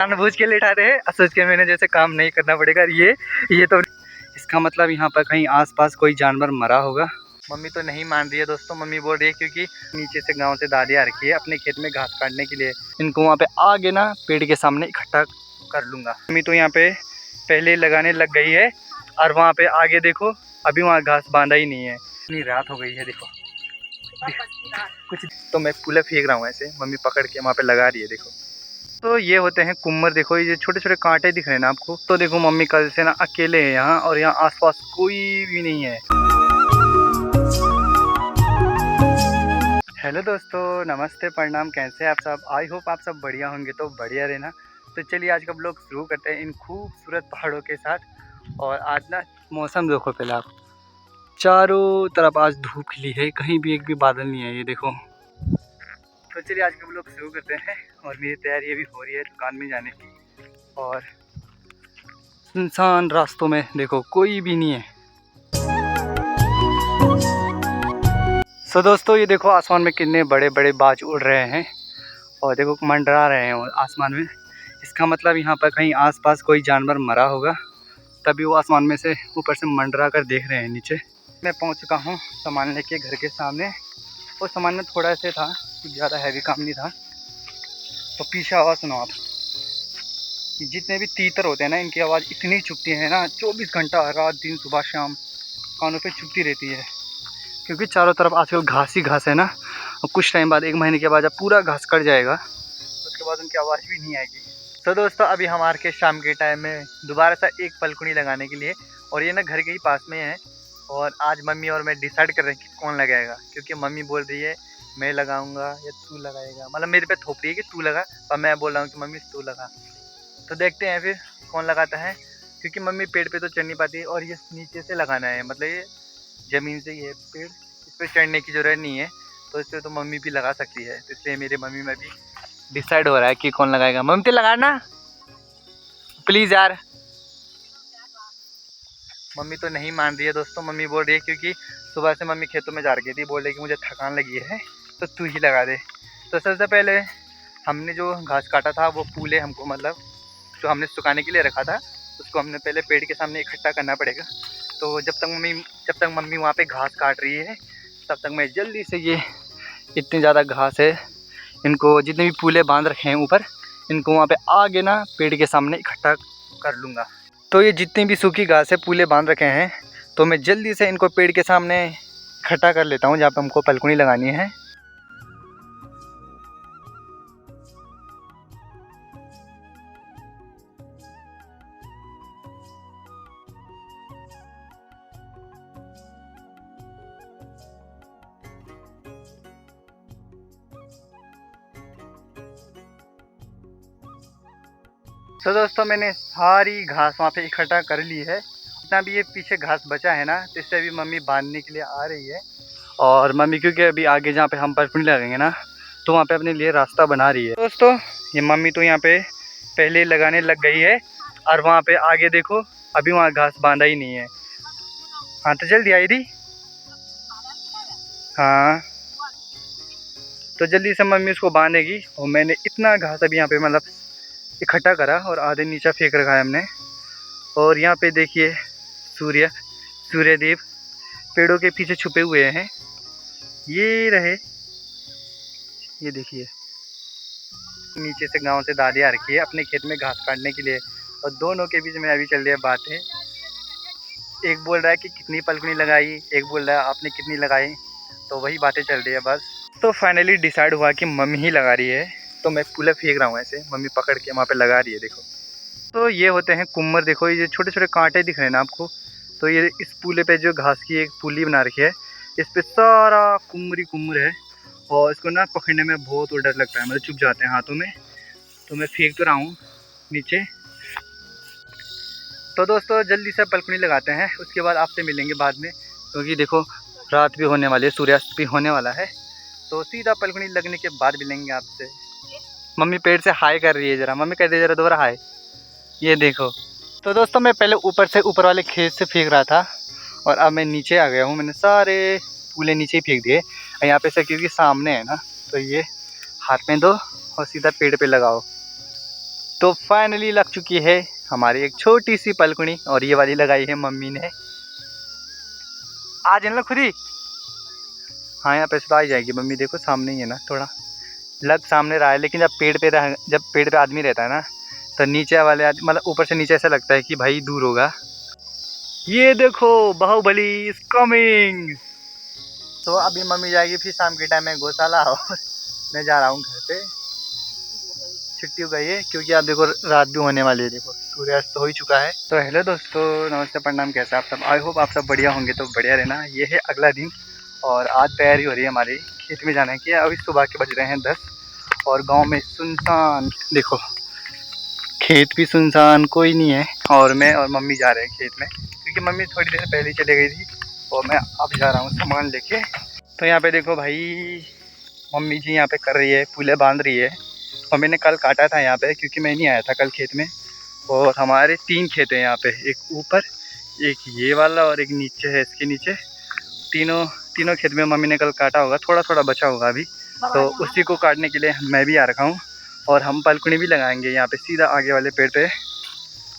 जानबूझ के लेटा रहे सोच के मैंने जैसे काम नहीं करना पड़ेगा। ये तो इसका मतलब यहाँ पर कहीं आसपास कोई जानवर मरा होगा। मम्मी तो नहीं मान रही है दोस्तों। मम्मी बोल रही है क्योंकि नीचे से गांव से दादी आ रखी है अपने खेत में घास काटने के लिए। इनको वहाँ पे आगे ना पेड़ के सामने इकट्ठा कर लूँगा। मम्मी तो यहाँ पे पहले लगाने लग गई है और वहाँ पे आगे देखो अभी वहाँ घास बांधा ही नहीं है। इतनी रात हो गई है देखो कुछ तो मैं पूला फेंक रहा हूँ ऐसे। मम्मी पकड़ के वहाँ पे लगा रही है देखो। तो ये होते हैं कुम्मर। देखो ये छोटे छोटे कांटे दिख रहे हैं ना आपको। तो देखो मम्मी कल से ना अकेले हैं यहाँ और यहाँ आसपास कोई भी नहीं है। हेलो दोस्तों, नमस्ते, प्रणाम। कैसे हैं आप सब? आई होप आप सब बढ़िया होंगे। तो बढ़िया रहना। तो चलिए आज का ब्लॉग शुरू करते हैं इन खूबसूरत पहाड़ों के साथ। और आज ना मौसम देखो पहले आप, चारों तरफ आज धूप खिली है, कहीं भी एक भी बादल नहीं है। ये देखो। तो चलिए आज का ब्लॉग शुरू करते हैं। और मेरी तैयारी अभी हो रही है दुकान में जाने की। और इंसान रास्तों में देखो कोई भी नहीं है। सो दोस्तों ये देखो आसमान में कितने बड़े बड़े बाज उड़ रहे हैं और देखो मंडरा रहे हैं आसमान में। इसका मतलब यहाँ पर कहीं आसपास कोई जानवर मरा होगा, तभी वो आसमान में से ऊपर से मंडरा कर देख रहे हैं नीचे। मैं पहुँच चुका हूँ सामान लेके घर के सामने। और सामान में थोड़ा से था, कुछ ज़्यादा हैवी काम नहीं था। तो पीछे आवाज़ सुनो आप। जितने भी तीतर होते हैं ना, इनकी आवाज़ इतनी चुभती है ना, 24 घंटा रात दिन सुबह शाम कानों पे चुभती रहती है। क्योंकि चारों तरफ आजकल घास ही घास है ना। और कुछ टाइम बाद, 1 महीने के बाद जब पूरा घास कट जाएगा उसके बाद उनकी आवाज़ भी नहीं आएगी। तो दोस्तों अभी हम आ के शाम के टाइम में दोबारा से एक पलकुनी लगाने के लिए। और ये ना घर के ही पास में है। और आज मम्मी और मैं डिसाइड कर रहे हैं कि कौन लगाएगा। क्योंकि मम्मी बोल रही है मैं लगाऊंगा या तू लगाएगा, मतलब मेरे पे थोप रही है कि तू लगा, और मैं बोल रहा हूँ कि मम्मी तू लगा। तो देखते हैं फिर कौन लगाता है। क्योंकि मम्मी पेड़ पे तो चढ़ नहीं पाती और ये नीचे से लगाना है, मतलब ये ज़मीन से ये पेड़, इस पर चढ़ने की ज़रूरत नहीं है। तो इस पर तो मम्मी भी लगा सकती है। तो इसलिए मेरे मम्मी में भी डिसाइड हो रहा है कि कौन लगाएगा। मम्मी तो लगाना प्लीज़ यार। मम्मी तो नहीं मान रही है दोस्तों। मम्मी बोल रही है क्योंकि सुबह से मम्मी खेतों में जा रही थी, बोल रही कि मुझे थकान लगी है तो तू ही लगा दे। तो सबसे पहले हमने जो घास काटा था वो पूले हमको, मतलब जो हमने सुखाने के लिए रखा था, उसको हमने पहले पेड़ के सामने इकट्ठा करना पड़ेगा। तो जब तक मम्मी वहाँ पे घास काट रही है तब तक मैं जल्दी से, ये इतनी ज़्यादा घास है, इनको जितने भी पूले बांध रखे हैं ऊपर, इनको वहाँ पे आगे ना पेड़ के सामने इकट्ठा कर लूँगा। तो ये जितनी भी सूखी घास है पूले बांध रखे हैं, तो मैं जल्दी से इनको पेड़ के सामने इकट्ठा कर लेता हूँ जहाँ पे हमको पलकुनी लगानी है। तो दोस्तों मैंने सारी घास वहाँ पे इकट्ठा कर ली है। जितना भी ये पीछे घास बचा है ना, तो इससे अभी मम्मी बांधने के लिए आ रही है। और मम्मी क्योंकि अभी आगे जहाँ पे हम पलकुनी लगाएंगे ना, तो वहाँ पे अपने लिए रास्ता बना रही है। दोस्तों ये मम्मी तो यहाँ पे पहले लगाने लग गई है और वहाँ पे आगे देखो अभी वहाँ घास बांधा ही नहीं है। हाँ तो जल्दी आई थी। हाँ तो जल्दी से मम्मी उसको बांधेगी। और मैंने इतना घास अभी यहाँ पे मतलब इकट्ठा करा और आधे नीचे फेंक रखा है हमने। और यहाँ पे देखिए सूर्यदेव पेड़ों के पीछे छुपे हुए हैं। ये रहे, ये देखिए नीचे से गांव से दादी आ रखी है अपने खेत में घास काटने के लिए। और दोनों के बीच में अभी चल रही है बातें। एक बोल रहा है कि कितनी पलकुनी लगाई, एक बोल रहा है आपने कितनी लगाई। तो वही बातें चल रही है बस। तो फाइनली डिसाइड हुआ कि मम्मी ही लगा रही है। तो मैं पूला फेंक रहा हूँ ऐसे, मम्मी पकड़ के वहाँ पे लगा रही है देखो। तो ये होते हैं कुम्मर। देखो ये छोटे छोटे कांटे दिख रहे हैं ना आपको। तो ये इस पूले पे जो घास की एक पुली बना रखी है, इस पे सारा कुम्मर है। और इसको ना पकड़ने में बहुत डर लगता है, मतलब चुभ जाते हैं हाथों में। तो मैं फेंक तो रहा हूँ नीचे। तो दोस्तों जल्दी से पलकुनी लगाते हैं, उसके बाद आपसे मिलेंगे बाद में। क्योंकि देखो रात भी होने वाली है, सूर्यास्त भी होने वाला है। तो सीधा पलकुनी लगने के बाद मिलेंगे आपसे। मम्मी पेड़ से हाय कर रही है, ज़रा मम्मी कर दे जरा दोबारा हाय। ये देखो। तो दोस्तों मैं पहले ऊपर से ऊपर वाले खेत से फेंक रहा था और अब मैं नीचे आ गया हूँ। मैंने सारे पूले नीचे ही फेंक दिए। यहाँ पे से क्योंकि सामने है ना, तो ये हाथ में दो और सीधा पेड़ पे लगाओ। तो फाइनली लग चुकी है हमारी एक छोटी सी पलकुनी, और ये वाली लगाई है मम्मी ने। आज इन लोग खुद ही, हाँ यहाँ पे तो आ जाएगी मम्मी। देखो सामने ही है ना, थोड़ा लग सामने रहा है, लेकिन जब पेड़ पे आदमी रहता है ना, तो नीचे वाले मतलब ऊपर से नीचे ऐसा लगता है कि भाई दूर होगा। ये देखो बाहुबली इज कमिंग। तो अभी मम्मी जाएगी फिर शाम के टाइम में गौशाला, और मैं जा रहा हूँ घर पे। छुट्टी हो गई है क्योंकि आप देखो रात भी होने वाली है। देखो सूर्यास्त हो ही चुका है। तो हेलो दोस्तों, नमस्ते, प्रणाम, कैसे आप सब। आई होप आप सब बढ़िया होंगे। तो बढ़िया रहना। ये है अगला दिन और आज तैयारी हो रही है हमारी खेत में जाने की। अभी सुबह के बज रहे हैं 10 और गांव में सुनसान। देखो खेत भी सुनसान, कोई नहीं है, और मैं और मम्मी जा रहे हैं खेत में, क्योंकि मम्मी थोड़ी देर पहले चले गई थी और मैं अब जा रहा हूँ सामान लेके। तो यहाँ पे देखो भाई, मम्मी जी यहाँ पे कर रही है, पुले बांध रही है। मम्मी ने कल काटा था यहाँ पे, क्योंकि मैं नहीं आया था कल खेत में। और हमारे 3 खेत हैं यहाँ पे, एक ऊपर, एक ये वाला और एक नीचे है, इसके नीचे। तीनों खेत में मम्मी ने कल काटा होगा, थोड़ा थोड़ा बचा होगा अभी, तो उसी को काटने के लिए मैं भी आ रखा हूँ। और हम पलकुनी भी लगाएंगे यहाँ पे सीधा आगे वाले पेड़ पे।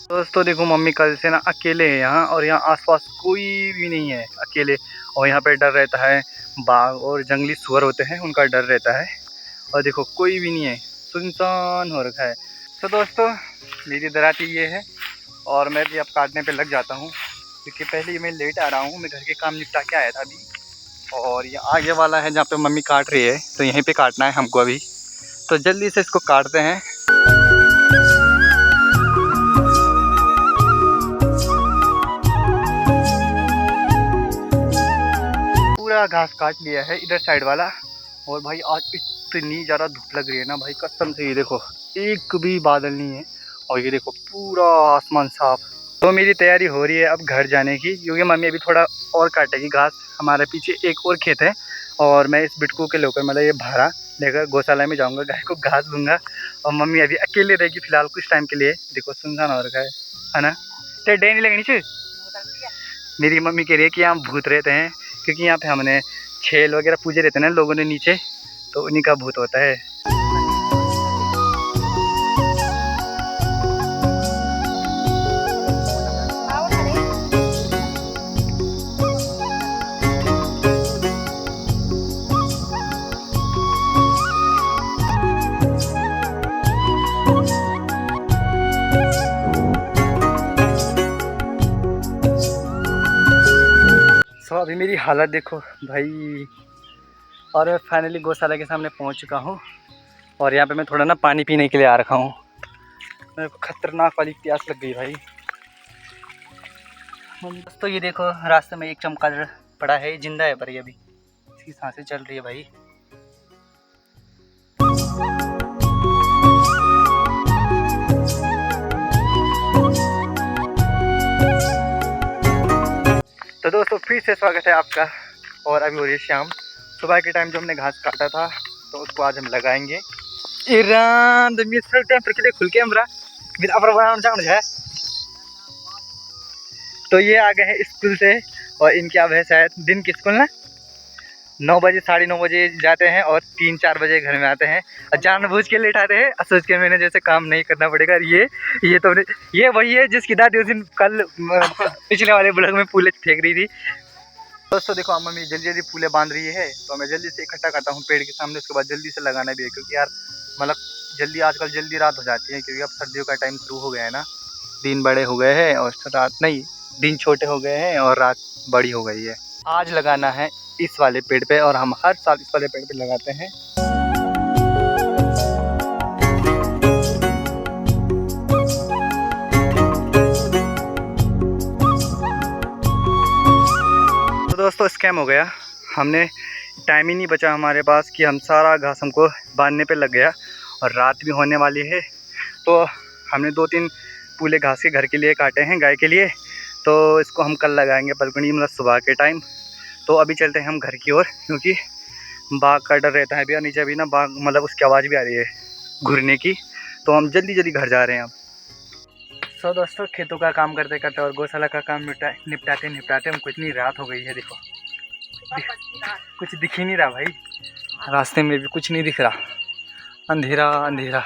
दोस्तों देखो मम्मी कल से ना अकेले हैं यहाँ, और यहाँ आसपास कोई भी नहीं है, अकेले। और यहाँ पे डर रहता है, बाघ और जंगली सुअर होते हैं, उनका डर रहता है। और देखो कोई भी नहीं है, सुनसान हो रखा है। तो दोस्तों मेरी दराती ये है, और मैं भी अब काटने पे लग जाता हूँ, क्योंकि पहले मैं लेट आ रहा हूँ। मैं घर के काम निपटा के आया था अभी, और ये आगे वाला है जहाँ पे मम्मी काट रही है, तो यहीं पे काटना है हमको अभी। तो जल्दी से इसको काटते हैं। पूरा घास काट लिया है इधर साइड वाला। और भाई आज इतनी ज़्यादा धूप लग रही है ना भाई, कसम से। ये देखो एक भी बादल नहीं है, और ये देखो पूरा आसमान साफ। तो मेरी तैयारी हो रही है अब घर जाने की, क्योंकि मम्मी अभी थोड़ा और काटेगी घास। हमारे पीछे एक और खेत है, और मैं इस बिटकू के लेकर, मतलब ये भाड़ा लेकर गौशाला में जाऊंगा, गाय को घास दूंगा। और मम्मी अभी अकेले रहेगी फिलहाल कुछ टाइम के लिए। देखो सुनसान हो रखा है ना। तो डे नहीं लगनी चाहिए। मेरी मम्मी कह रही है कि यहाँ भूत रहते हैं, क्योंकि यहाँ पे हमने छेल वगैरह पूजे रहते हैं ना लोगों ने नीचे, तो उन्हीं का भूत होता है। तो अभी मेरी हालत देखो भाई। और मैं फाइनली गौशाला के सामने पहुंच चुका हूं, और यहाँ पे मैं थोड़ा ना पानी पीने के लिए आ रखा हूँ। मेरे को खतरनाक वाली प्यास लग गई भाई। तो ये देखो रास्ते में एक चमगादड़ पड़ा है, जिंदा है पर ये अभी, इसकी सांसें चल रही है भाई। तो दोस्तों फिर से स्वागत है आपका। और अभी हो रही है शाम। सुबह के टाइम जो हमने घास काटा था, तो उसको आज हम लगाएंगे। खुल के है। तो ये आ गए हैं स्कूल से, और इनके अब है शायद दिन की स्कूल ना। 9 बजे 9:30 बजे जाते हैं, और 3-4 बजे घर में आते हैं। और जानबूझ के लेट आते हैं, सोच के मैंने जैसे काम नहीं करना पड़ेगा। ये वही है जिसकी दादी उस दिन कल पिछले वाले ब्लॉग में पूले फेंक रही थी। दोस्तों देखो मम्मी जल्दी जल्दी पूले बांध रही है, तो मैं जल्दी से इकट्ठा करता हूँ पेड़ के सामने। उसके बाद जल्दी से लगाना भी है, क्योंकि यार मतलब जल्दी आजकल जल्दी रात हो जाती है, क्योंकि अब सर्दियों का टाइम शुरू हो गया है ना। दिन बड़े हो गए हैं और रात नहीं, दिन छोटे हो गए हैं और रात बड़ी हो गई है। आज लगाना है इस वाले पेड़ पे, और हम हर साल इस वाले पेड़ पे लगाते हैं। तो दोस्तों स्कैम हो गया, हमने टाइम ही नहीं बचा हमारे पास कि हम सारा घास हमको बांधने पे लग गया, और रात भी होने वाली है। तो हमने 2-3 पूले घास के घर के लिए काटे हैं, गाय के लिए। तो इसको हम कल लगाएंगे पलकुनी, मतलब सुबह के टाइम। तो अभी चलते हैं हम घर की ओर, क्योंकि बाघ का डर रहता है। भी और नीचे भी ना बाघ, मतलब उसकी आवाज़ भी आ रही है घुरने की। तो हम जल्दी जल्दी घर जा रहे हैं अब। सो दोस्तों खेतों का काम करते करते और गौशाला का काम निपटाते निपटाते हमको इतनी रात हो गई है। देखो कुछ दिख ही नहीं रहा भाई, रास्ते में भी कुछ नहीं दिख रहा, अंधेरा अंधेरा।